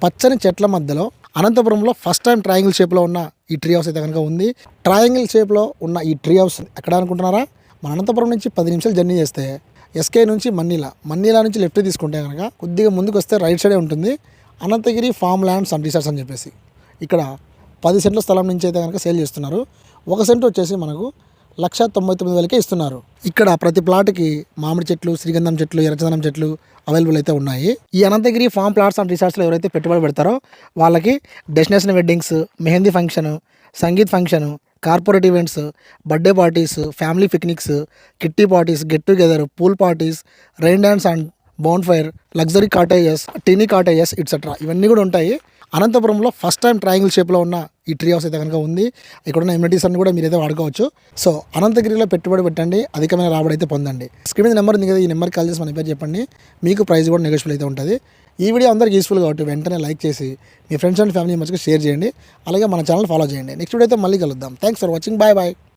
పచ్చని చెట్ల మధ్యలో అనంతపురంలో ఫస్ట్ టైం ట్రయాంగిల్ షేప్లో ఉన్న ఈ ట్రీ హౌస్ అయితే కనుక ఉంది. ట్రయాంగిల్ షేప్లో ఉన్న ఈ ట్రీ హౌస్ ఎక్కడ అనుకుంటున్నారా? మన అనంతపురం నుంచి 10 నిమిషాలు జర్నీ చేస్తే ఎస్కే నుంచి మన్నీలా నుంచి లెఫ్ట్ తీసుకుంటే కనుక కొద్దిగా ముందుకు వస్తే రైట్ సైడే ఉంటుంది Ananthagiri farm lands and resorts అని చెప్పేసి. ఇక్కడ 10 సెంట్ల స్థలం నుంచి అయితే కనుక సేల్ చేస్తున్నారు. 1 సెంట్ వచ్చేసి మనకు 1,99,000కే ఇస్తున్నారు. ఇక్కడ ప్రతి ప్లాట్కి మామిడి చెట్లు, శ్రీగంధం చెట్లు, ఎర్రచందనం చెట్లు అవైలబుల్ అయితే ఉన్నాయి. ఈ అనంతగిరి ఫామ్ ప్లాట్స్ అండ్ రిసార్ట్స్లో ఎవరైతే పెట్టుబడి పెడతారో వాళ్ళకి destination weddings, mehndi function, sangeet function, corporate events, birthday parties, family picnics, kitty parties, get together, pool parties, rain dance and bone fire, luxury cottages, teeny cottages ఇట్సెట్రా ఇవన్నీ కూడా ఉంటాయి. అనంతపురంలో ఫస్ట్ టైం ట్రయాంగిల్ షేప్లో ఉన్న ఈ ట్రీ హౌస్ అయితే కనుక ఉంది. ఇక్కడ ఉన్న ఎమ్యూనిటీస్ అన్ని కూడా మీరైతే వాడుకోవచ్చు. సో అనంతగిరిలో పెట్టుబడి పెట్టండి, అధికమైన రాబడి అయితే పొందండి. స్క్రీన్ మీద నెంబర్ ఉంది కదా, ఈ నెంబర్కి కాల్ చేసి మన పేరు చెప్పండి. మీకు ప్రైస్ కూడా నెగోషియబుల్ అయితే ఉంటుంది. ఈ వీడియో అందరికీ యూస్ఫుల్ కాబట్టి వెంటనే లైక్ చేసి మీ ఫ్రెండ్స్ అండ్ ఫ్యామిలీ మెంబర్స్కి షేర్ చేయండి. అలాగే మన ఛానల్ ఫాలో చేయండి. నెక్స్ట్ వీడియో అయితే మళ్ళీ కలుద్దాం. Thanks for watching. Bye bye.